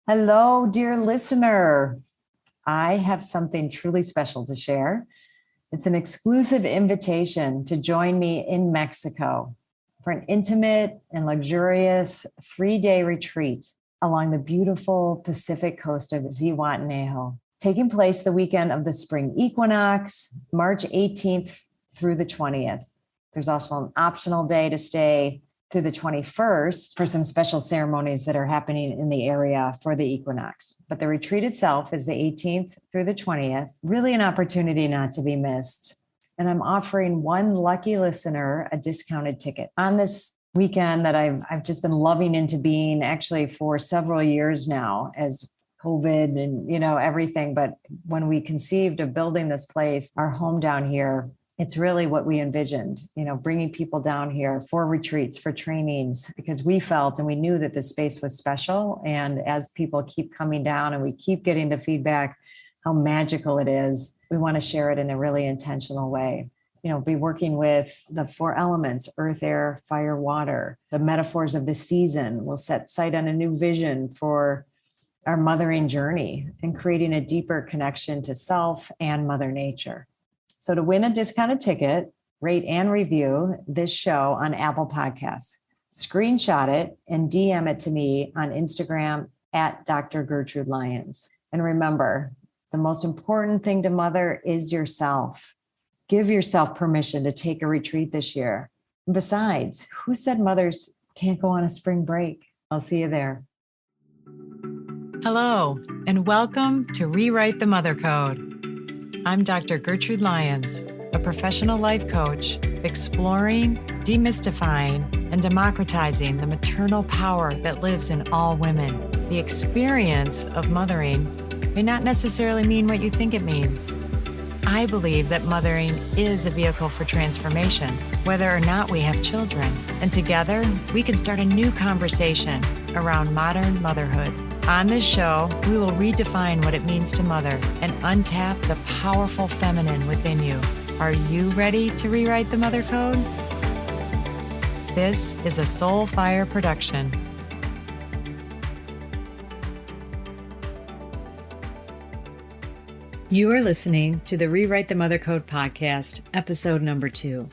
Hello, dear listener. I have something truly special to share. It's an exclusive invitation to join me in Mexico for an intimate and luxurious 3-day retreat along the beautiful Pacific coast of Zihuatanejo, taking place the weekend of the spring equinox, March 18th through the 20th. There's also an optional day to stay through the 21st for some special ceremonies that are happening in the area for the equinox. But the retreat itself is the 18th through the 20th, really an opportunity not to be missed. And I'm offering one lucky listener a discounted ticket on this weekend that I've just been loving into being actually for several years now as COVID and, everything. But when we conceived of building this place, our home down here, it's really what we envisioned, bringing people down here for retreats, for trainings, because we felt and we knew that this space was special. And as people keep coming down and we keep getting the feedback, how magical it is, we want to share it in a really intentional way. Be working with the 4 elements, earth, air, fire, water, the metaphors of the season. We'll set sight on a new vision for our mothering journey and creating a deeper connection to self and Mother Nature. So to win a discounted ticket, rate and review this show on Apple Podcasts. Screenshot it and DM it to me on Instagram at Dr. Gertrude Lyons. And remember, the most important thing to mother is yourself. Give yourself permission to take a retreat this year. And besides, who said mothers can't go on a spring break? I'll see you there. Hello, and welcome to Rewrite the Mother Code. I'm Dr. Gertrude Lyons, a professional life coach, exploring, demystifying, and democratizing the maternal power that lives in all women. The experience of mothering may not necessarily mean what you think it means. I believe that mothering is a vehicle for transformation, whether or not we have children. And together, we can start a new conversation around modern motherhood. On this show, we will redefine what it means to mother and untap the powerful feminine within you. Are you ready to rewrite the mother code? This is a Soul Fire production. You are listening to the Rewrite the Mother Code podcast, episode number 2.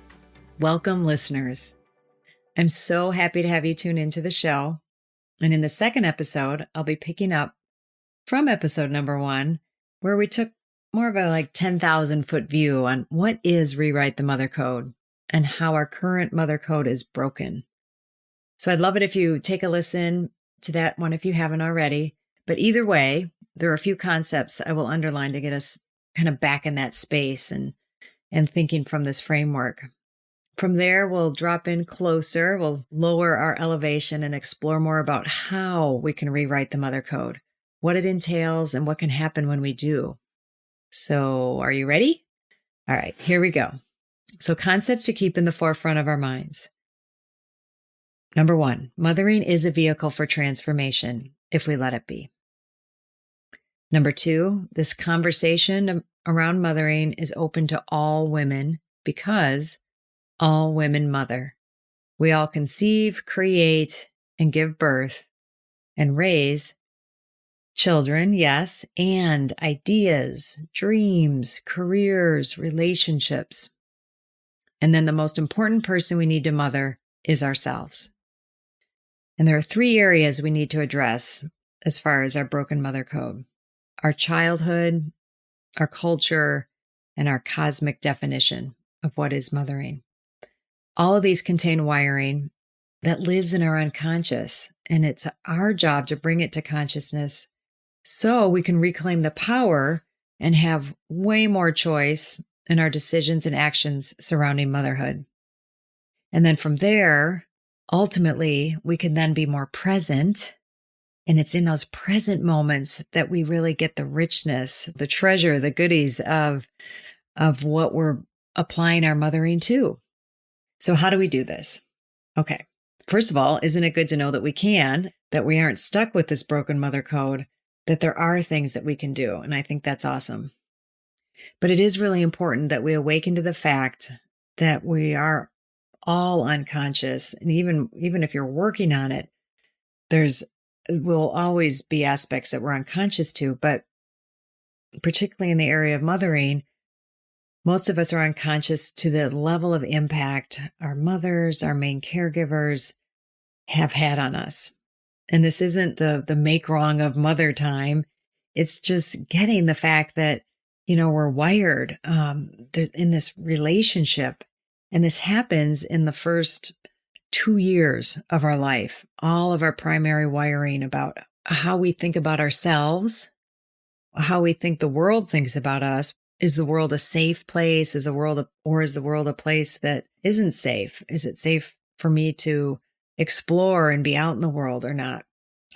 Welcome, listeners. I'm so happy to have you tune into the show. And in the second episode, I'll be picking up from episode number 1, where we took more of a 10,000 foot view on what is Rewrite the Mother Code and how our current mother code is broken. So I'd love it if you take a listen to that one if you haven't already. But either way, there are a few concepts I will underline to get us kind of back in that space and thinking from this framework. From there, we'll drop in closer, we'll lower our elevation and explore more about how we can rewrite the mother code, what it entails, and what can happen when we do. So, are you ready? All right, here we go. So, concepts to keep in the forefront of our minds. Number 1, mothering is a vehicle for transformation if we let it be. Number 2, this conversation around mothering is open to all women because all women mother. We all conceive, create, and give birth and raise children, yes, and ideas, dreams, careers, relationships. And then the most important person we need to mother is ourselves. And there are 3 areas we need to address as far as our broken mother code: our childhood, our culture, and our cosmic definition of what is mothering. All of these contain wiring that lives in our unconscious, and it's our job to bring it to consciousness so we can reclaim the power and have way more choice in our decisions and actions surrounding motherhood. And then from there, ultimately, we can then be more present. And it's in those present moments that we really get the richness, the treasure, the goodies of what we're applying our mothering to. So how do we do this? Okay. First of all, isn't it good to know that we aren't stuck with this broken mother code, that there are things that we can do. And I think that's awesome. But it is really important that we awaken to the fact that we are all unconscious. And even if you're working on it, there's will always be aspects that we're unconscious to, but particularly in the area of mothering, most of us are unconscious to the level of impact our mothers, our main caregivers have had on us. And this isn't the make wrong of mother time. It's just getting the fact that, we're wired in this relationship. And this happens in the first 2 years of our life. All of our primary wiring about how we think about ourselves, how we think the world thinks about us. Is the world a safe place? Is the world a place that isn't safe? Is it safe for me to explore and be out in the world or not?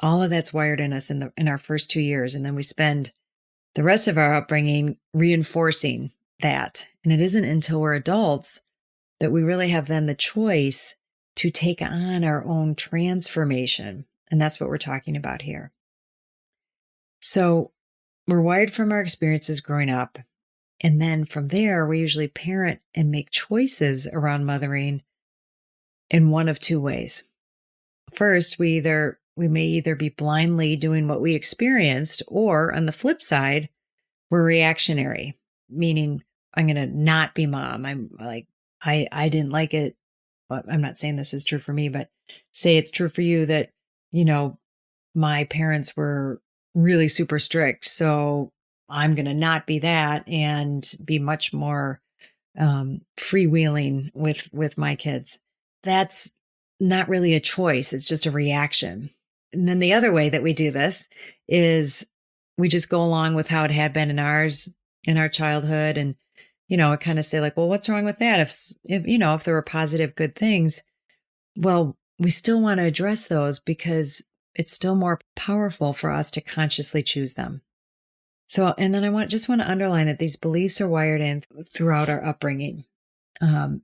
All of that's wired in us in our first 2 years. And then we spend the rest of our upbringing reinforcing that. And it isn't until we're adults that we really have then the choice to take on our own transformation. And that's what we're talking about here. So we're wired from our experiences growing up. And then from there, we usually parent and make choices around mothering in one of two ways. First, we may either be blindly doing what we experienced, or on the flip side, we're reactionary, meaning I'm going to not be mom. I'm like, I didn't like it. But I'm not saying this is true for me, but say it's true for you that, my parents were really super strict. So I'm going to not be that and be much more freewheeling with my kids. That's not really a choice. It's just a reaction. And then the other way that we do this is we just go along with how it had been in our childhood. And, kind of say like, well, what's wrong with that? If there were positive, good things, well, we still want to address those because it's still more powerful for us to consciously choose them. So, and then I just want to underline that these beliefs are wired in throughout our upbringing.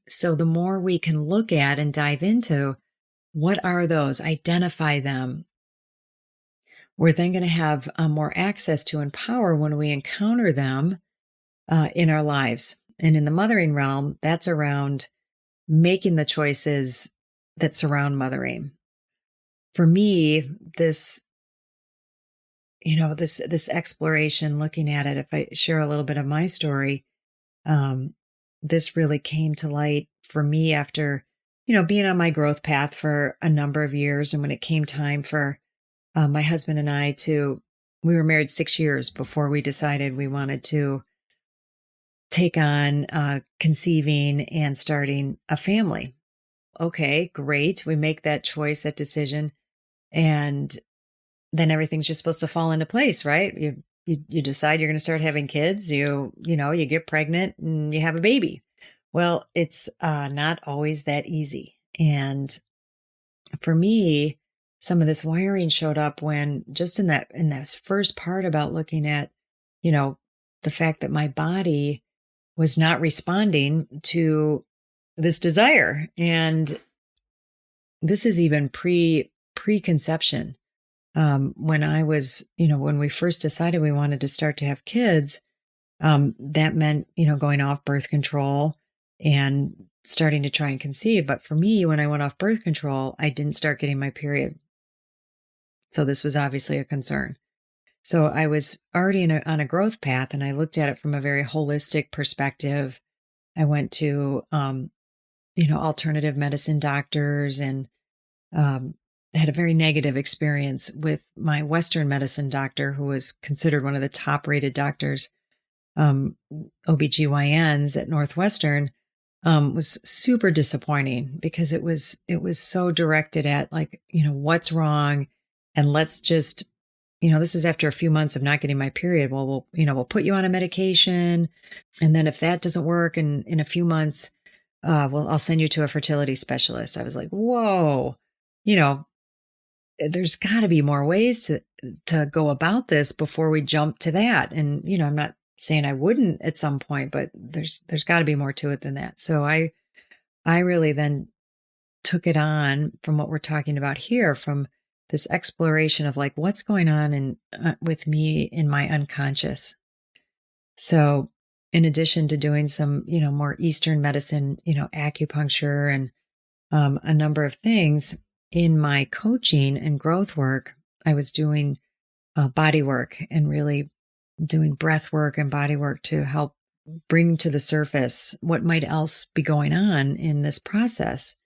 So the more we can look at and dive into what are those, identify them, we're then going to have more access to and power when we encounter them in our lives. And in the mothering realm, that's around making the choices that surround mothering. For me, this exploration, looking at it, if I share a little bit of my story, this really came to light for me after, being on my growth path for a number of years. And when it came time for my husband and I we were married 6 years before we decided we wanted to take on conceiving and starting a family. Okay, great. We make that choice, that decision, and then everything's just supposed to fall into place, right? You decide you're going to start having kids. You get pregnant and you have a baby. Well, it's not always that easy. And for me, some of this wiring showed up when just in this first part about looking at, the fact that my body was not responding to this desire. And this is even preconception. When I was, when we first decided we wanted to start to have kids, that meant, going off birth control and starting to try and conceive. But for me, when I went off birth control, I didn't start getting my period. So this was obviously a concern. So I was already on a growth path, and I looked at it from a very holistic perspective. I went to, alternative medicine doctors and had a very negative experience with my Western medicine doctor, who was considered one of the top rated doctors, OBGYNs at Northwestern, was super disappointing because it was so directed at like, what's wrong. And let's just, this is after a few months of not getting my period. Well, we'll put you on a medication. And then if that doesn't work in a few months, I'll send you to a fertility specialist. I was like, whoa, there's got to be more ways to go about this before we jump to that. And, I'm not saying I wouldn't at some point, but there's got to be more to it than that. So I really then took it on from what we're talking about here, from this exploration of like, what's going on with me in my unconscious. So in addition to doing some, more Eastern medicine, acupuncture and a number of things in my coaching and growth work, I was doing body work and really doing breath work and body work to help bring to the surface what might else be going on in this process.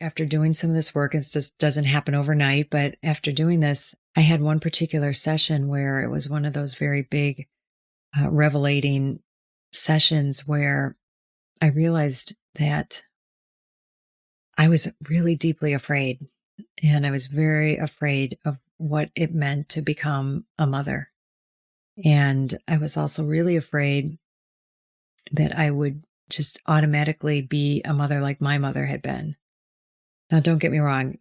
After doing some of this work, it just doesn't happen overnight, but after doing this, I had one particular session where it was one of those very big, revelating sessions where I realized that I was really deeply afraid, and I was very afraid of what it meant to become a mother. And I was also really afraid that I would just automatically be a mother like my mother had been. Now, don't get me wrong,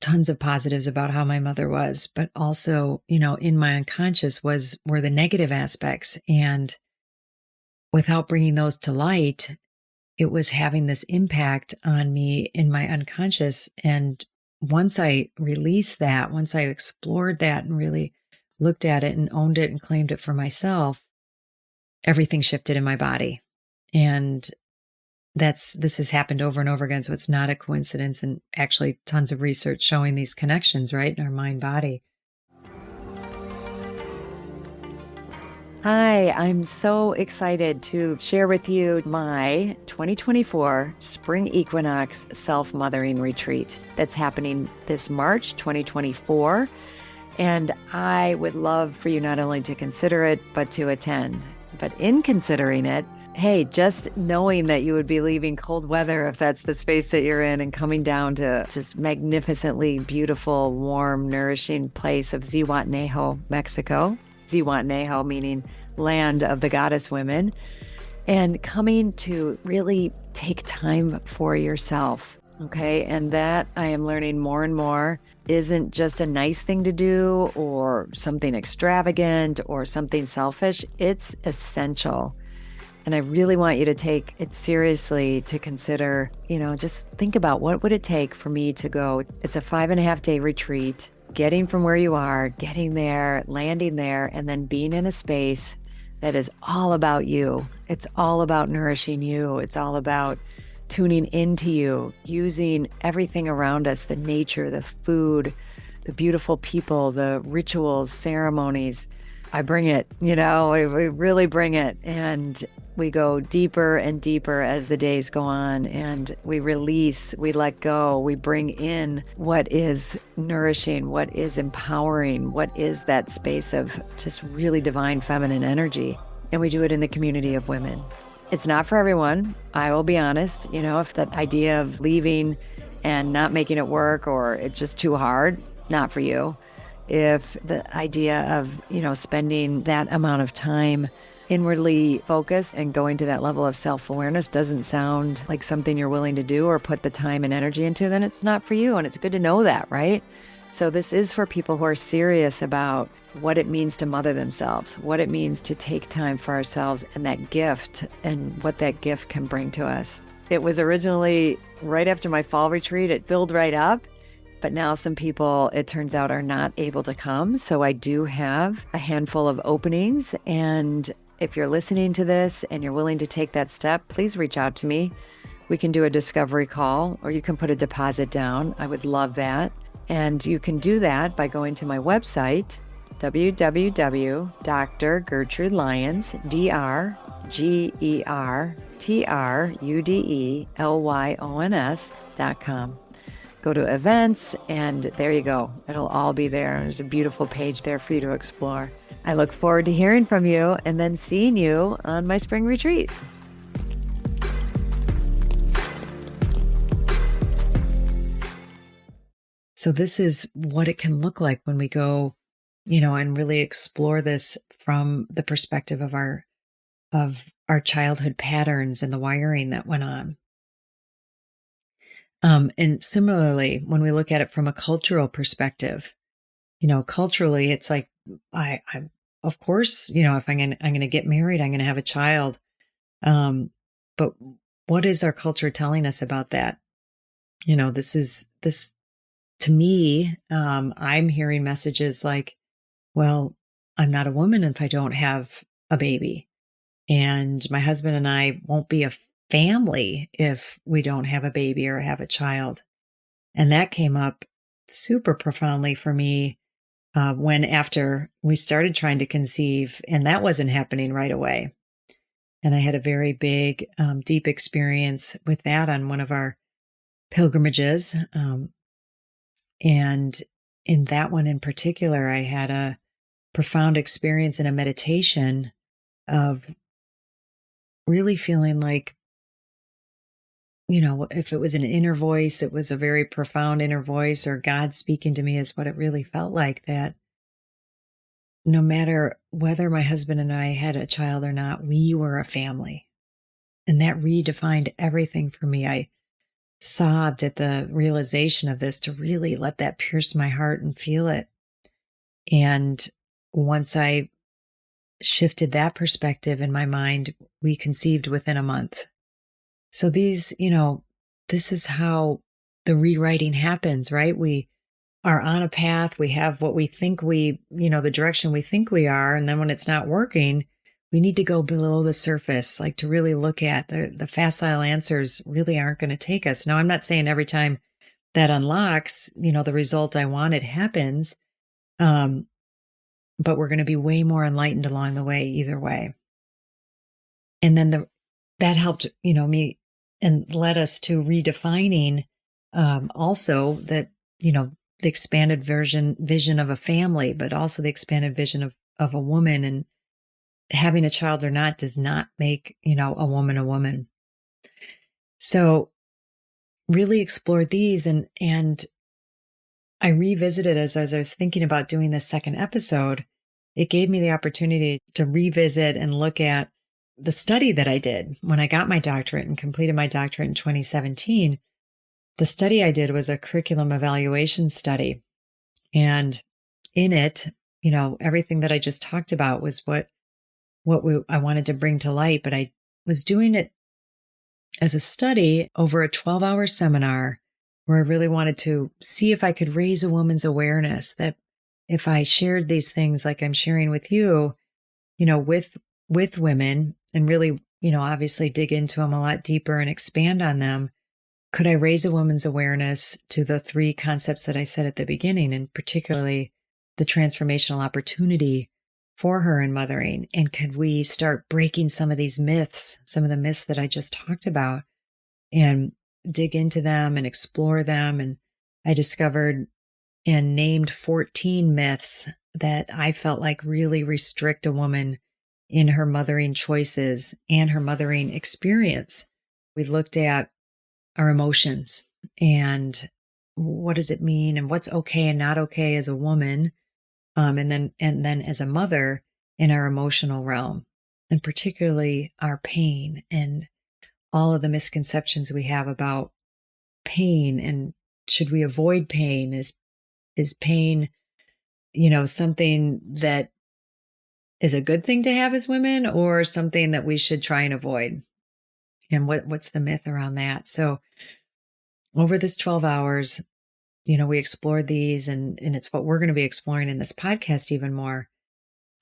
tons of positives about how my mother was, but also, in my unconscious were the negative aspects. And without bringing those to light, it was having this impact on me in my unconscious. And once I released that, once I explored that and really looked at it and owned it and claimed it for myself, everything shifted in my body. And this has happened over and over again. So it's not a coincidence, and actually tons of research showing these connections, right, in our mind body. Hi, I'm so excited to share with you my 2024 Spring Equinox Self-Mothering Retreat that's happening this March 2024. And I would love for you not only to consider it, but to attend. But in considering it, hey, just knowing that you would be leaving cold weather, if that's the space that you're in, and coming down to just magnificently beautiful, warm, nourishing place of Zihuatanejo, Mexico. Zihuatanejo meaning land of the goddess women, and coming to really take time for yourself. Okay. And that I am learning more and more isn't just a nice thing to do or something extravagant or something selfish. It's essential. And I really want you to take it seriously, to consider, just think about what would it take for me to go. It's a 5.5-day retreat, getting from where you are, getting there, landing there, and then being in a space that is all about you. It's all about nourishing you. It's all about tuning into you, using everything around us, the nature, the food, the beautiful people, the rituals, ceremonies. I bring it, we really bring it. And we go deeper and deeper as the days go on, and we release, we let go, we bring in what is nourishing, what is empowering, what is that space of just really divine feminine energy. And we do it in the community of women. It's not for everyone. I will be honest, if that idea of leaving and not making it work, or it's just too hard, not for you. If the idea of, spending that amount of time inwardly focused and going to that level of self-awareness doesn't sound like something you're willing to do or put the time and energy into, then it's not for you. And it's good to know that, right? So this is for people who are serious about what it means to mother themselves, what it means to take time for ourselves, and that gift and what that gift can bring to us. It was originally right after my fall retreat. It filled right up. But now some people, it turns out, are not able to come. So I do have a handful of openings. And if you're listening to this and you're willing to take that step, please reach out to me. We can do a discovery call, or you can put a deposit down. I would love that. And you can do that by going to my website, www.drgertrudelyons, DrGertrudelyons.com. Go to events, and there you go. It'll all be there. There's a beautiful page there for you to explore. I look forward to hearing from you and then seeing you on my spring retreat. So this is what it can look like when we go, and really explore this from the perspective of our childhood patterns and the wiring that went on. And similarly, when we look at it from a cultural perspective, culturally, it's like, I of course, if I'm going to get married, I'm going to have a child. But what is our culture telling us about that? This to me, I'm hearing messages like, well, I'm not a woman if I don't have a baby, and my husband and I won't be a family if we don't have a baby or have a child. And that came up super profoundly for me when after we started trying to conceive, and that wasn't happening right away. And I had a very big, deep experience with that on one of our pilgrimages. And in that one in particular, I had a profound experience in a meditation of really feeling like, if it was an inner voice, it was a very profound inner voice, or God speaking to me is what it really felt like, that no matter whether my husband and I had a child or not, we were a family. And that redefined everything for me. I sobbed at the realization of this, to really let that pierce my heart and feel it. And once I shifted that perspective in my mind, we conceived within a month. So these, this is how the rewriting happens, right? We are on a path. We have what we think the direction we think we are. And then when it's not working, we need to go below the surface, like to really look at the facile answers really aren't going to take us. Now, I'm not saying every time that unlocks, the result I wanted happens. But we're going to be way more enlightened along the way, either way. And then that helped, me, and led us to redefining also that, the expanded vision of a family, but also the expanded vision of a woman. And having a child or not does not make, a woman a woman. So really explored these, and I revisited as I was thinking about doing this second episode. It gave me the opportunity to revisit and look at the study that I did when I got my doctorate and completed my doctorate in 2017. The study I did was a curriculum evaluation study. And in it, everything that I just talked about was what I wanted to bring to light. But I was doing it as a study over a 12-hour seminar where I really wanted to see if I could raise a woman's awareness, that if I shared these things like I'm sharing with you, with women, and really, obviously dig into them a lot deeper and expand on them, could I raise a woman's awareness to the three concepts that I said at the beginning, and particularly the transformational opportunity for her in mothering? And could we start breaking some of these myths, some of the myths that I just talked about, and dig into them and explore them? And I discovered and named 14 myths that I felt like really restrict a woman in her mothering choices and her mothering experience. We looked at our emotions and what does it mean and what's okay and not okay as a woman, and then as a mother in our emotional realm, and particularly our pain and all of the misconceptions we have about pain, and should we avoid pain? Is pain, something that is a good thing to have as women, or something that we should try and avoid? And what's the myth around that? So over this 12 hours, we explored these, and it's what we're going to be exploring in this podcast even more.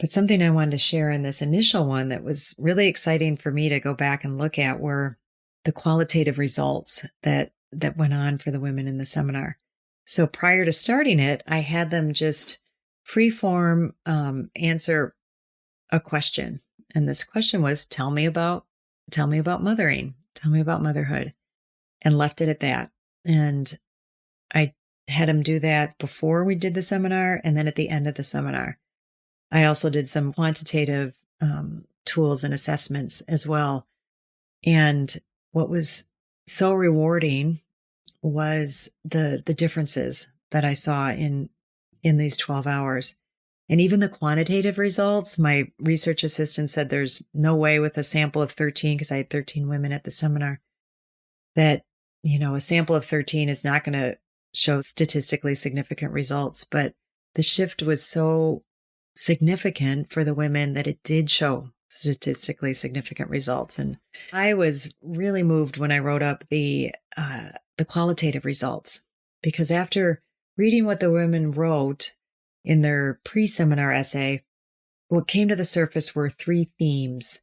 But something I wanted to share in this initial one that was really exciting for me to go back and look at were the qualitative results that went on for the women in the seminar. So prior to starting it, I had them just free-form answer a question. And this question was, tell me about mothering, tell me about motherhood, and left it at that. And I had them do that before we did the seminar, and then at the end of the seminar. I also did some quantitative tools and assessments as well. And what was so rewarding was the differences that I saw in these 12 hours. And even the quantitative results, my research assistant said there's no way with a sample of 13, because I had 13 women at the seminar, that, a sample of 13 is not going to show statistically significant results. But the shift was so significant for the women that it did show statistically significant results. And I was really moved when I wrote up the qualitative results, because after reading what the women wrote in their pre-seminar essay, what came to the surface were three themes.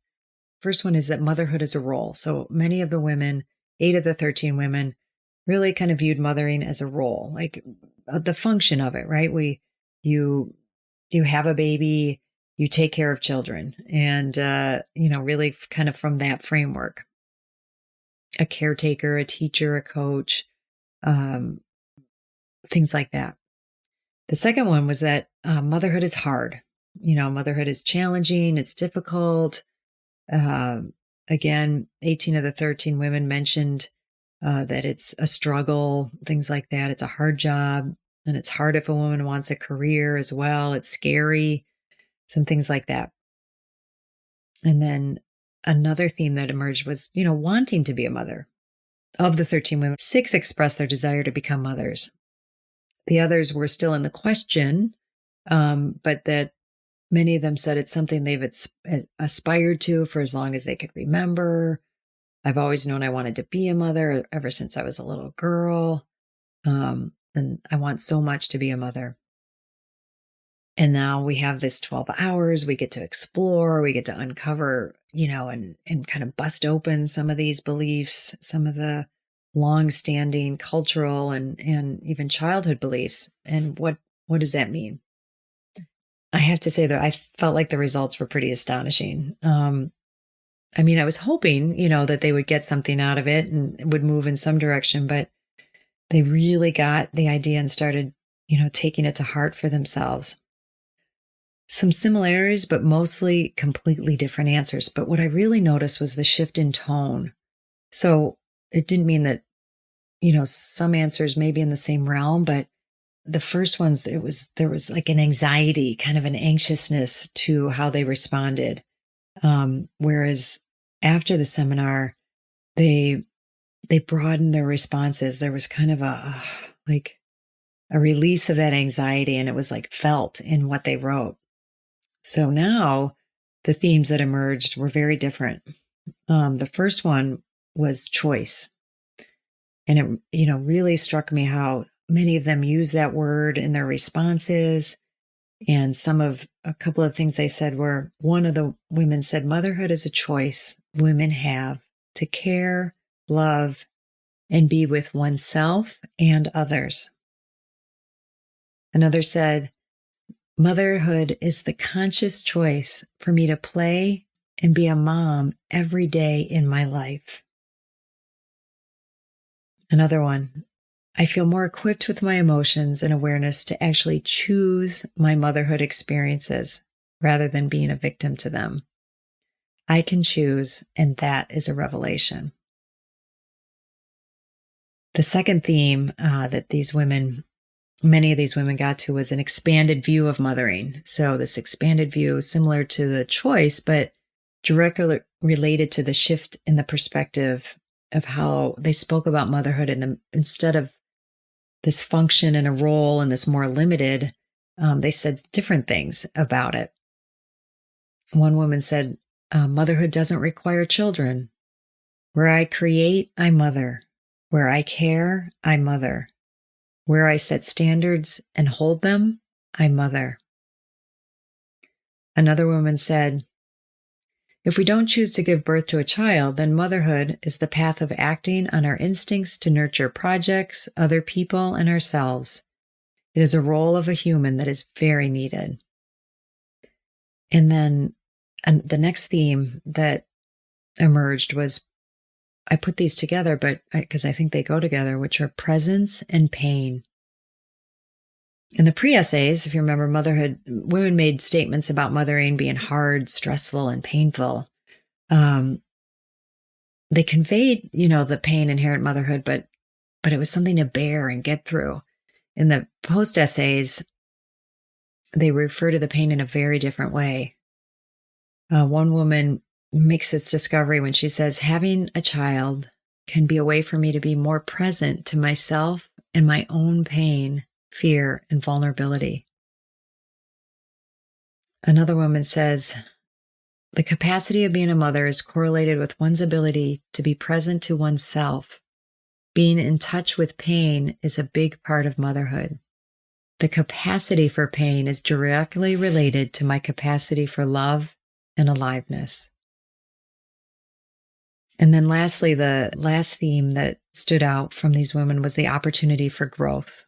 First one is that motherhood is a role. So many of the women, 8 of the 13 women, really kind of viewed mothering as a role. Like the function of it, right? You have a baby, you take care of children, and, really kind of from that framework, a caretaker, a teacher, a coach, um, things like that. The second one was that motherhood is hard. Motherhood is challenging. It's difficult. Again, 18 of the 13 women mentioned that it's a struggle, things like that. It's a hard job, and it's hard if a woman wants a career as well. It's scary, some things like that. And then another theme that emerged was, wanting to be a mother. Of the 13 women, 6 expressed their desire to become mothers. The others were still in the question, but that many of them said it's something they've aspired to for as long as they could remember. I've always known I wanted to be a mother ever since I was a little girl. And I want so much to be a mother. And now we have this 12 hours. We get to explore, we get to uncover, and kind of bust open some of these beliefs, some of the long-standing cultural and even childhood beliefs. And what does that mean? I have to say that I felt like the results were pretty astonishing. I was hoping, that they would get something out of it and would move in some direction, but they really got the idea and started, taking it to heart for themselves. Some similarities, but mostly completely different answers. But what I really noticed was the shift in tone. So it didn't mean that, some answers may be in the same realm, but the first ones, there was like an anxiety, kind of an anxiousness to how they responded. Whereas after the seminar, they broadened their responses. There was kind of a release of that anxiety, and it was like felt in what they wrote. So now the themes that emerged were very different. The first one was choice. And it, really struck me how many of them use that word in their responses. And a couple of things they said were, one of the women said, motherhood is a choice women have to care, love, and be with oneself and others. Another said, motherhood is the conscious choice for me to play and be a mom every day in my life. Another one, I feel more equipped with my emotions and awareness to actually choose my motherhood experiences rather than being a victim to them. I can choose, and that is a revelation. The second theme that many of these women got to was an expanded view of mothering. So this expanded view is similar to the choice, but directly related to the shift in the perspective of how they spoke about motherhood, and instead of this function and a role and this more limited, they said different things about it. One woman said, motherhood doesn't require children. Where I create, I mother. Where I care, I mother. Where I set standards and hold them, I mother. Another woman said, if we don't choose to give birth to a child, then motherhood is the path of acting on our instincts to nurture projects, other people, and ourselves. It is a role of a human that is very needed. And then the next theme that emerged was, I put these together, but because I think they go together, which are presence and pain. In the pre-essays, if you remember motherhood, women made statements about mothering being hard, stressful, and painful. They conveyed, the pain inherent in motherhood, but it was something to bear and get through. In the post-essays, they refer to the pain in a very different way. One woman makes this discovery when she says, having a child can be a way for me to be more present to myself and my own pain, fear, and vulnerability. Another woman says, the capacity of being a mother is correlated with one's ability to be present to oneself. Being in touch with pain is a big part of motherhood. The capacity for pain is directly related to my capacity for love and aliveness. And then lastly, the last theme that stood out from these women was the opportunity for growth.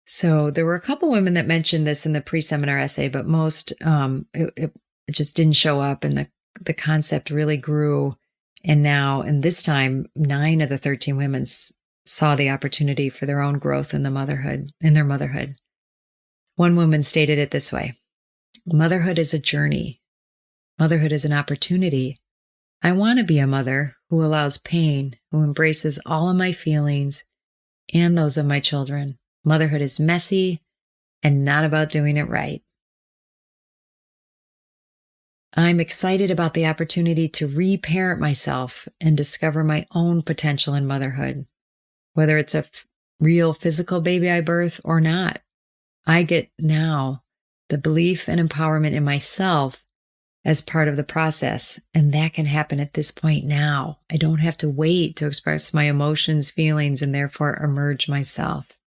So there were a couple women that mentioned this in the pre-seminar essay, but most, it just didn't show up, and the concept really grew. And this time, 9 of the 13 women saw the opportunity for their own growth in their motherhood. One woman stated it this way: motherhood is a journey. Motherhood is an opportunity. I want to be a mother who allows pain, who embraces all of my feelings and those of my children. Motherhood is messy and not about doing it right. I'm excited about the opportunity to reparent myself and discover my own potential in motherhood, whether it's a real physical baby I birth or not. I get now the belief and empowerment in myself as part of the process, and that can happen at this point now. I don't have to wait to express my emotions, feelings, and therefore emerge myself.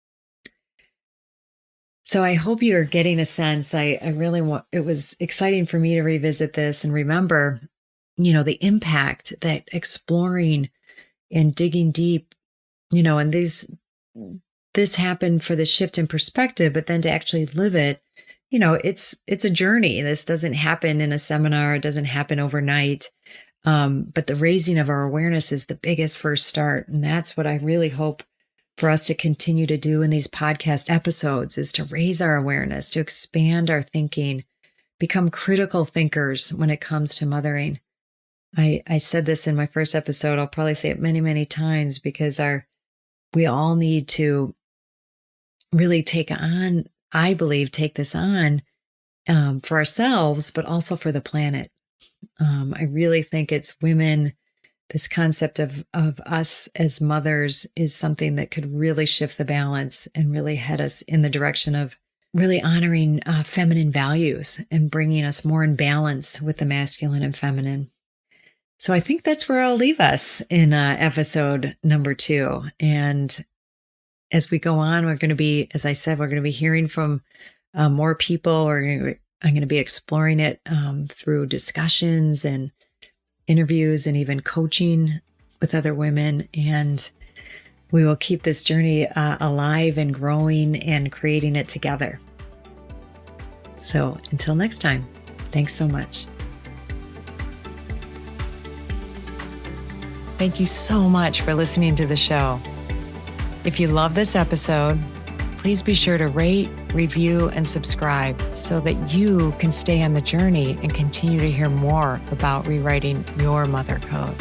So I hope you're getting a sense. It was exciting for me to revisit this and remember, the impact that exploring and digging deep, and this happened for the shift in perspective, but then to actually live it, it's a journey. This doesn't happen in a seminar. It doesn't happen overnight. But the raising of our awareness is the biggest first start. And that's what I really hope for us to continue to do in these podcast episodes, is to raise our awareness, to expand our thinking, become critical thinkers when it comes to mothering. I said this in my first episode. I'll probably say it many, many times, because we all need to really take this on for ourselves, but also for the planet. I really think it's women. This concept of us as mothers is something that could really shift the balance and really head us in the direction of really honoring feminine values and bringing us more in balance with the masculine and feminine. So I think that's where I'll leave us in episode number 2. And as we go on, we're going to be, as I said, we're going to be hearing from more people. I'm going to be exploring it through discussions and interviews and even coaching with other women. And we will keep this journey alive and growing and creating it together. So until next time, thanks so much. Thank you so much for listening to the show. If you love this episode, please be sure to rate, review, and subscribe so that you can stay on the journey and continue to hear more about rewriting your mother code.